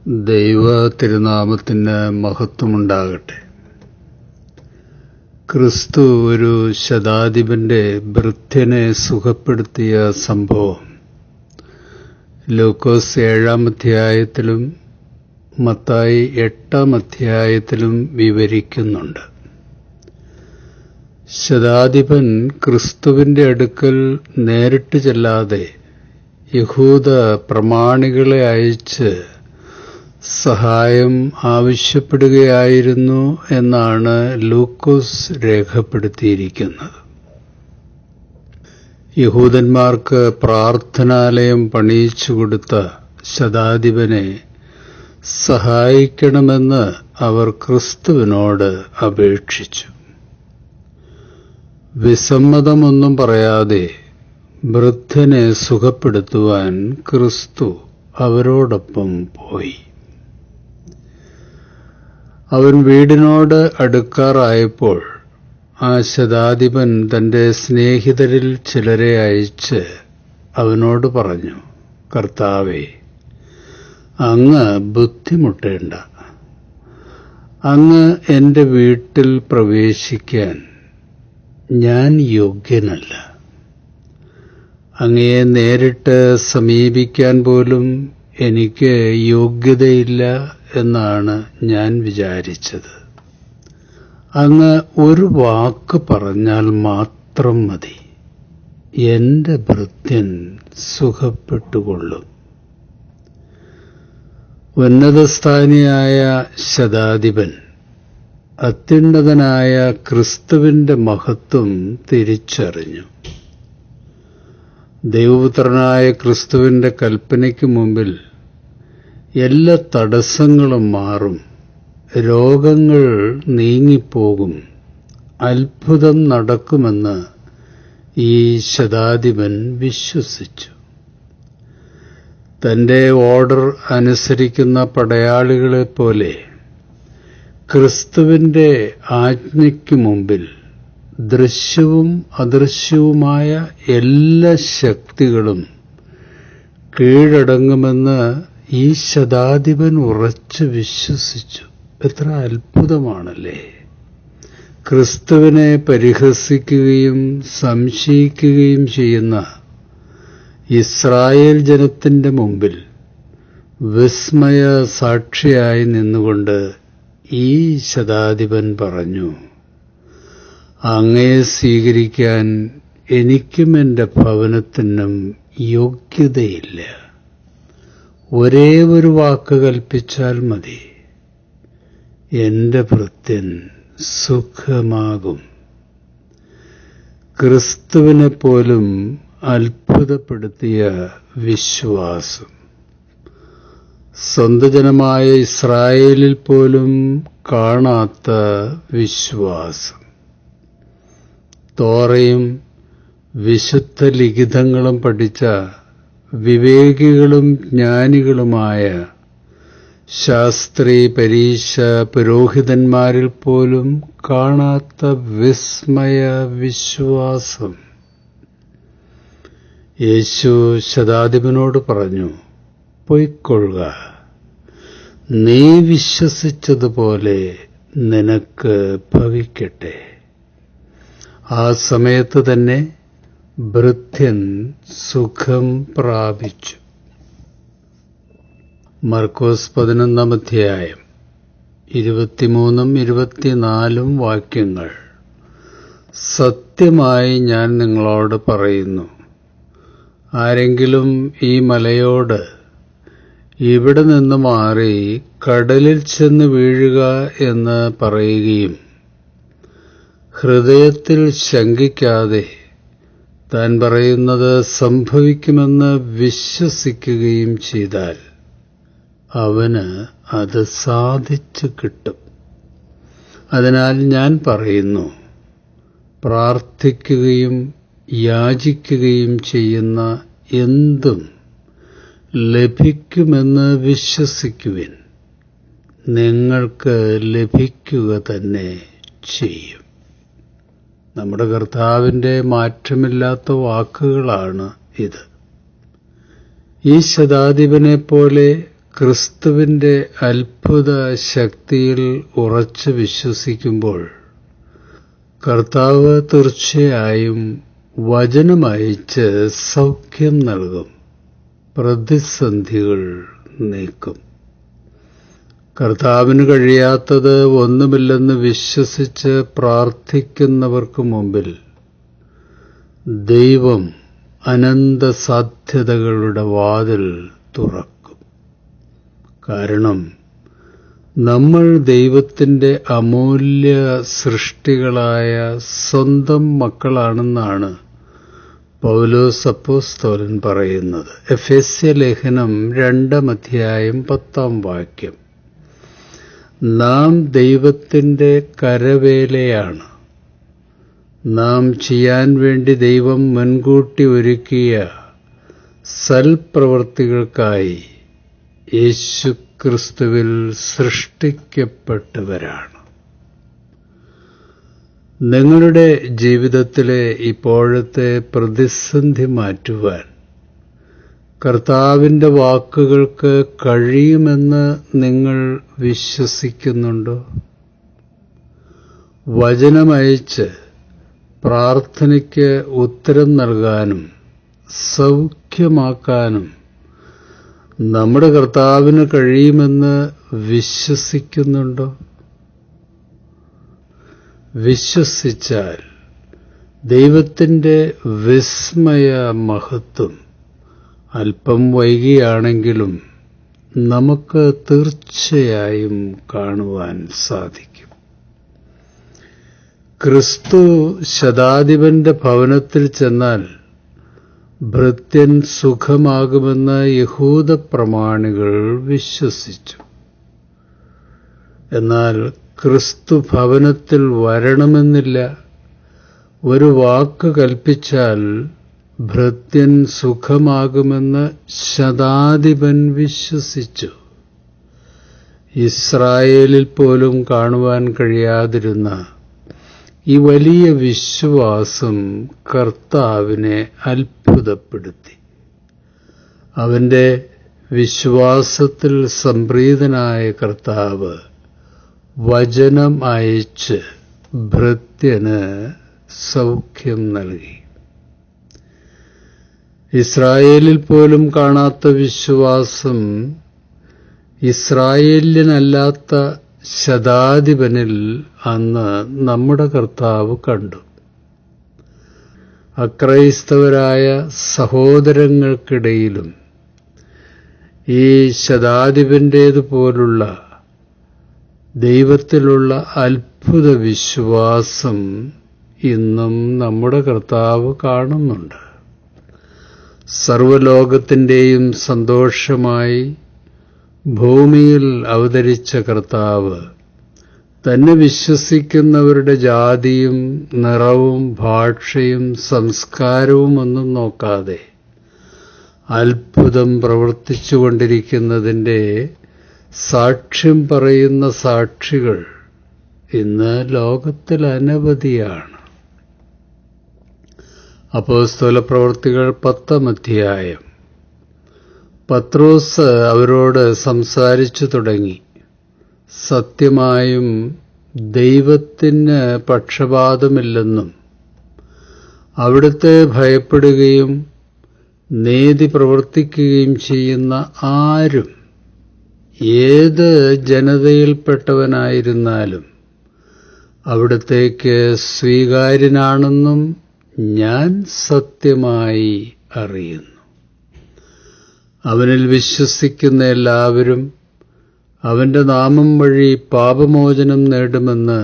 ദൈവ തിരുനാമത്തിന് മഹത്വമുണ്ടാകട്ടെ. ക്രിസ്തു ഒരു ശതാധിപന്റെ ഭൃത്യനെ സുഖപ്പെടുത്തിയ സംഭവം ലൂക്കോസ് 7-ാം അധ്യായത്തിലും മത്തായി 8-ാം അധ്യായത്തിലും വിവരിക്കുന്നുണ്ട്. ശതാധിപൻ ക്രിസ്തുവിന്റെ അടുക്കൽ നേരിട്ട് ചെല്ലാതെ യഹൂദ പ്രമാണികളെ അയച്ച് സഹായം ആവശ്യപ്പെടുകയായിരുന്നു എന്നാണ് ലൂക്കോസ് രേഖപ്പെടുത്തിയിരിക്കുന്നത്. യഹൂദന്മാർക്ക് പ്രാർത്ഥനാലയം പണിയിച്ചു കൊടുത്ത ശതാധിപനെ സഹായിക്കണമെന്ന് അവർ ക്രിസ്തുവിനോട് അപേക്ഷിച്ചു. വിസമ്മതമൊന്നും പറയാതെ വൃദ്ധനെ സുഖപ്പെടുത്തുവാൻ ക്രിസ്തു അവരോടൊപ്പം പോയി. അവൻ വീടിനോട് അടുക്കാറായപ്പോൾ ആ ശതാധിപൻ തന്റെ സ്നേഹിതരിൽ ചിലരെ അയച്ച് അവനോട് പറഞ്ഞു, കർത്താവേ, അങ്ങ് ബുദ്ധിമുട്ടേണ്ട. അങ്ങ് എൻ്റെ വീട്ടിൽ പ്രവേശിക്കാൻ ഞാൻ യോഗ്യനല്ല. അങ്ങയെ നേരിട്ട് സമീപിക്കാൻ പോലും എനിക്ക് യോഗ്യതയില്ല എന്നാണ് ഞാൻ വിചാരിച്ചത്. അങ്ങ് ഒരു വാക്ക് പറഞ്ഞാൽ മാത്രം മതി, എൻ്റെ ഭൃത്യൻ സുഖപ്പെട്ടുകൊള്ളും. ഉന്നതസ്ഥാനിയായ ശതാധിപൻ അത്യുന്നതനായ ക്രിസ്തുവിന്റെ മഹത്വം തിരിച്ചറിഞ്ഞു. ദൈവപുത്രനായ ക്രിസ്തുവിന്റെ കൽപ്പനയ്ക്ക് മുമ്പിൽ എല്ലാ തടസ്സങ്ങളും മാറും, രോഗങ്ങൾ നീങ്ങിപ്പോകും, അത്ഭുതം നടക്കുമെന്ന് ഈ ശതാധിപൻ വിശ്വസിച്ചു. തന്റെ ഓർഡർ അനുസരിക്കുന്ന പടയാളികളെപ്പോലെ ക്രിസ്തുവിന്റെ ആജ്ഞയ്ക്ക് മുമ്പിൽ ദൃശ്യവും അദൃശ്യവുമായ എല്ലാ ശക്തികളും കീഴടങ്ങുമെന്ന് ഈ ശതാധിപൻ ഉറച്ചു വിശ്വസിച്ചു. എത്ര അത്ഭുതമാണല്ലേ! ക്രിസ്തുവിനെ പരിഹസിക്കുകയും സംശയിക്കുകയും ചെയ്യുന്ന ഇസ്രായേൽ ജനത്തിന്റെ മുമ്പിൽ വിസ്മയ സാക്ഷിയായി നിന്നുകൊണ്ട് ഈ ശതാധിപൻ പറഞ്ഞു, അങ്ങയെ സ്വീകരിക്കാൻ എനിക്കും എൻ്റെ ഭവനത്തിനും യോഗ്യതയില്ല. ഒരേ ഒരു വാക്ക് കൽപ്പിച്ചാൽ മതി, എൻ്റെ ഭൃത്യൻ സുഖമാകും. ക്രിസ്തുവിനെ പോലും അത്ഭുതപ്പെടുത്തിയ വിശ്വാസം, സ്വന്തജനമായ ഇസ്രായേലിൽ പോലും കാണാത്ത വിശ്വാസം. തോറയും വിശുദ്ധ ലിഖിതങ്ങളും പഠിച്ച വിവേകികളും ജ്ഞാനികളുമായ ശാസ്ത്രി, പരീശ, പുരോഹിതന്മാരിൽ പോലും കാണാത്ത വിസ്മയ വിശ്വാസം. യേശു ശതാധിപനോട് പറഞ്ഞു, പൊയ്ക്കൊള്ളുക, നീ വിശ്വസിച്ചതുപോലെ നിനക്ക് ഭവിക്കട്ടെ. ആ സമയത്ത് തന്നെ ഭൃത്യൻ സുഖം പ്രാപിച്ചു. മർക്കോസ് 11-ാം അധ്യായം 23-24 വാക്യങ്ങൾ. സത്യമായി ഞാൻ നിങ്ങളോട് പറയുന്നു, ആരെങ്കിലും ഈ മലയോട് ഇവിടെ നിന്ന് മാറി കടലിൽ ചെന്ന് വീഴുക എന്ന് പറയുകയും ഹൃദയത്തിൽ ശങ്കിക്കാതെ താൻ പറയുന്നത് സംഭവിക്കുമെന്ന് വിശ്വസിക്കുകയും ചെയ്താൽ അവന് അത് സാധിച്ചു കിട്ടും. അതിനാൽ ഞാൻ പറയുന്നു, പ്രാർത്ഥിക്കുകയും യാചിക്കുകയും ചെയ്യുന്ന എന്തും ലഭിക്കുമെന്ന് വിശ്വസിക്കുവിൻ, നിങ്ങൾക്ക് ലഭിക്കുക തന്നെ ചെയ്യും. നമ്മുടെ കർത്താവിന്റെ മാറ്റമില്ലാത്ത വാക്കുകളാണ് ഇത്. ഈ ശതാധിപനെ പോലെ ക്രിസ്തുവിന്റെ അത്ഭുത ശക്തിയിൽ ഉറച്ചു വിശ്വസിക്കുമ്പോൾ കർത്താവ് തീർച്ചയായും വചനമയച്ച് സൗഖ്യം നൽകും, പ്രതിസന്ധികൾ നീക്കും. കർത്താവിന് കഴിയാത്തത് ഒന്നുമില്ലെന്ന് വിശ്വസിച്ച് പ്രാർത്ഥിക്കുന്നവർക്ക് മുമ്പിൽ ദൈവം അനന്ത സാധ്യതകളുടെ വാതിൽ തുറക്കും. കാരണം നമ്മൾ ദൈവത്തിന്റെ അമൂല്യ സൃഷ്ടികളായ സ്വന്തം മക്കളാണെന്നാണ് പൗലോസ് അപ്പോസ്തലൻ പറയുന്നത്. എഫെസ്യ ലേഖനം 2:10 നാം ദൈവത്തിന്റെ കരവേലയാണ്. നാം ചെയ്യാൻ വേണ്ടി ദൈവം മുൻകൂട്ടി ഒരുക്കിയ സൽപ്രവൃത്തികൾക്കായി യേശുക്രിസ്തുവിൽ സൃഷ്ടിക്കപ്പെട്ടവരാണ്. നിങ്ങളുടെ ജീവിതത്തിലെ ഇപ്പോഴത്തെ പ്രതിസന്ധി മാറ്റുവാൻ കർത്താവിന്റെ വാക്കുകൾക്ക് കഴിയുമെന്ന് നിങ്ങൾ വിശ്വസിക്കുന്നുണ്ടോ? വചനമയച്ച് പ്രാർത്ഥനയ്ക്ക് ഉത്തരം നൽകാനും സൗഖ്യമാക്കാനും നമ്മുടെ കർത്താവിന് കഴിയുമെന്ന് വിശ്വസിക്കുന്നുണ്ടോ? വിശ്വസിച്ചാൽ ദൈവത്തിന്റെ വിസ്മയ മഹത്വം അല്പം വൈകിയാണെങ്കിലും നമുക്ക് തീർച്ചയായും കാണുവാൻ സാധിക്കും. ക്രിസ്തു ശതാധിപന്റെ ഭവനത്തിൽ ചെന്നാൽ ഭൃത്യൻ സുഖമാകുമെന്ന് യഹൂദ പ്രമാണികൾ വിശ്വസിച്ചു. എന്നാൽ ക്രിസ്തു ഭവനത്തിൽ വരണമെന്നില്ല. ഒരു വാക്ക് കൽപ്പിച്ചാൽ ഭൃത്യൻ സുഖമാകുമെന്ന് ശതാധിപൻ വിശ്വസിച്ചു. ഇസ്രായേലിൽ പോലും കാണുവാൻ കഴിയാതിരുന്ന ഈ വലിയ വിശ്വാസം കർത്താവിനെ അത്ഭുതപ്പെടുത്തി. അവന്റെ വിശ്വാസത്തിൽ സംപ്രീതനായ കർത്താവ് വചനം അയച്ച് ഭൃത്യന് സൗഖ്യം നൽകി. ഇസ്രായേലിൽ പോലും കാണാത്ത വിശ്വാസം ഇസ്രായേല്യനല്ലാത്ത ശതാധിപനിൽ അന്ന് നമ്മുടെ കർത്താവ് കണ്ടു. അക്രൈസ്തവരായ സഹോദരങ്ങൾക്കിടയിലും ഈ ശതാധിപന്റേതുപോലുള്ള ദൈവത്തിലുള്ള അത്ഭുത വിശ്വാസം ഇന്നും നമ്മുടെ കർത്താവ് കാണുന്നുണ്ട്. സർവ്വലോകത്തിന്റെയും സന്തോഷമായി ഭൂമിയിൽ അവതരിച്ച കർത്താവ് തന്നെ വിശ്വസിക്കുന്നവരുടെ ജാതിയും നിറവും ഭാഷയും സംസ്കാരവും ഒന്നും നോക്കാതെ അത്ഭുതം പ്രവർത്തിച്ചുകൊണ്ടിരിക്കുന്നതിൻ്റെ സാക്ഷ്യം പറയുന്ന സാക്ഷികൾ ഇന്ന് ലോകത്തിൽ അനവധിയാണ്. അപ്പോസ്തലപ്രവൃത്തികൾ 10 പത്രോസ് അവരോട് സംസാരിച്ചു തുടങ്ങി. സത്യമായും ദൈവത്തിന് പക്ഷപാതമില്ലെന്നും അവിടുത്തെ ഭയപ്പെടുകയും നീതി പ്രവർത്തിക്കുകയും ചെയ്യുന്ന ആരും ഏത് ജനതയിൽപ്പെട്ടവനായിരുന്നാലും അവിടത്തേക്ക് സ്വീകാര്യനാണെന്നും ഞാൻ സത്യമായി അറിയുന്നു. അവനിൽ വിശ്വസിക്കുന്ന എല്ലാവരും അവന്റെ നാമം വഴി പാപമോചനം നേടുമെന്ന്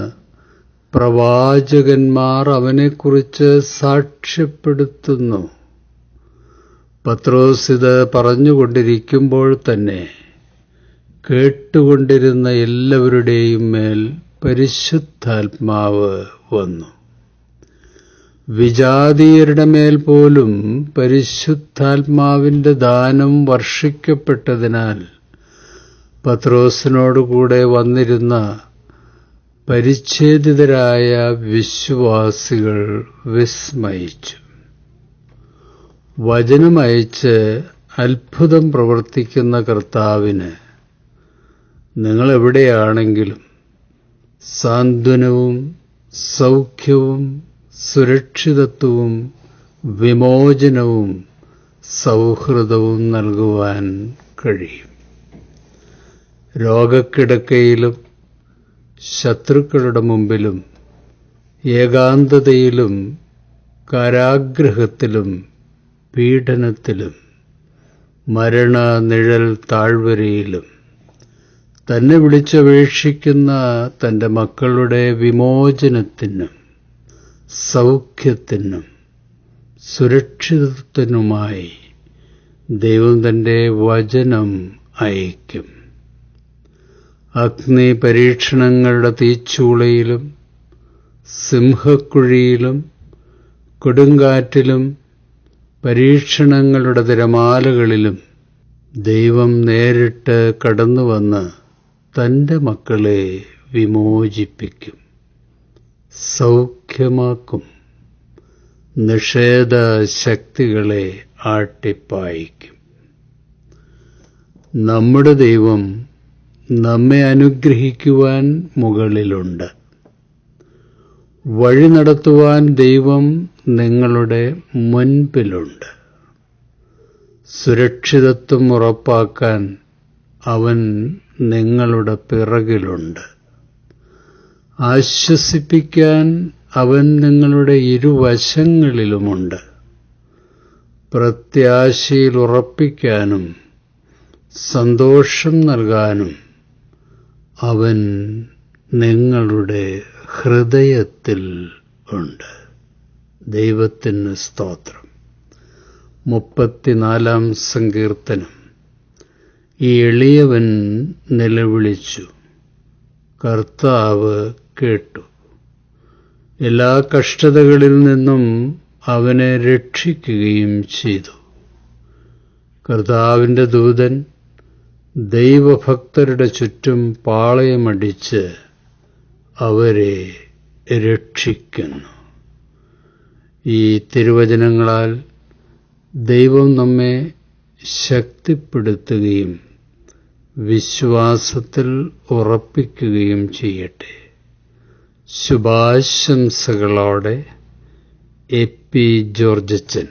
പ്രവാചകന്മാർ അവനെക്കുറിച്ച് സാക്ഷ്യപ്പെടുത്തുന്നു. പത്രോസ് ഇത് പറഞ്ഞുകൊണ്ടിരിക്കുമ്പോൾ തന്നെ കേട്ടുകൊണ്ടിരുന്ന എല്ലാവരുടെയും മേൽ പരിശുദ്ധാത്മാവ് വന്നു. വിജാതീയരുടെ മേൽ പോലും പരിശുദ്ധാത്മാവിന്റെ ദാനം വർഷിക്കപ്പെട്ടതിനാൽ പത്രോസിനോടുകൂടെ വന്നിരുന്ന പരിച്ഛേദിതരായ വിശ്വാസികൾ വിസ്മയിച്ചു. വചനമയച്ച് അത്ഭുതം പ്രവർത്തിക്കുന്ന കർത്താവിന് നിങ്ങളെവിടെയാണെങ്കിലും സാന്ത്വനവും സൗഖ്യവും സുരക്ഷിതത്വവും വിമോചനവും സൗഹൃദവും നൽകുവാൻ കഴിയും. രോഗക്കിടക്കയിലും ശത്രുക്കളുടെ മുമ്പിലും ഏകാന്തതയിലും കാരാഗ്രഹത്തിലും പീഡനത്തിലും മരണനിഴൽ താഴ്വരയിലും തന്നെ വിളിച്ചപേക്ഷിക്കുന്ന തൻ്റെ മക്കളുടെ വിമോചനത്തിനും സൗഖ്യത്തിനും സുരക്ഷിതത്വത്തിനുമായി ദൈവം തൻ്റെ വചനം അയക്കും. അഗ്നി പരീക്ഷണങ്ങളുടെ തീച്ചൂളയിലും സിംഹക്കുഴിയിലും കൊടുങ്കാറ്റിലും പരീക്ഷണങ്ങളുടെ തിരമാലകളിലും ദൈവം നേരിട്ട് കടന്നുവന്ന് തൻ്റെ മക്കളെ വിമോചിപ്പിക്കും, സൗഖ്യമാക്കും, നിഷേധ ശക്തികളെ ആട്ടിപ്പായിക്കും. നമ്മുടെ ദൈവം നമ്മെ അനുഗ്രഹിക്കുവാൻ മുകളിലുണ്ട്. വഴി നടത്തുവാൻ ദൈവം നിങ്ങളുടെ മുൻപിലുണ്ട്. സുരക്ഷിതത്വം ഉറപ്പാക്കാൻ അവൻ നിങ്ങളുടെ പിറകിലുണ്ട്. ആശ്വസിപ്പിക്കാൻ അവൻ നിങ്ങളുടെ ഇരുവശങ്ങളിലുമുണ്ട്. പ്രത്യാശയിൽ ഉറപ്പിക്കാനും സന്തോഷം നൽകാനും അവൻ നിങ്ങളുടെ ഹൃദയത്തിൽ ഉണ്ട്. ദൈവത്തിന് സ്തോത്രം. 34-ാം സങ്കീർത്തനം. ഈ എളിയവൻ നിലവിളിച്ചു, കർത്താവ് കേട്ടു. എല്ലാ കഷ്ടതകളിൽ നിന്നും അവനെ രക്ഷിക്കുകയും ചെയ്തു. കർത്താവിൻ്റെ ദൂതൻ ദൈവഭക്തരുടെ ചുറ്റും പാളയമടിച്ച് അവരെ രക്ഷിക്കുന്നു. ഈ തിരുവചനങ്ങളാൽ ദൈവം നമ്മെ ശക്തിപ്പെടുത്തുകയും വിശ്വാസത്തിൽ ഉറപ്പിക്കുകയും ചെയ്യട്ടെ. ശുഭാശംസകളോടെ എ പി ജോർജച്ചൻ.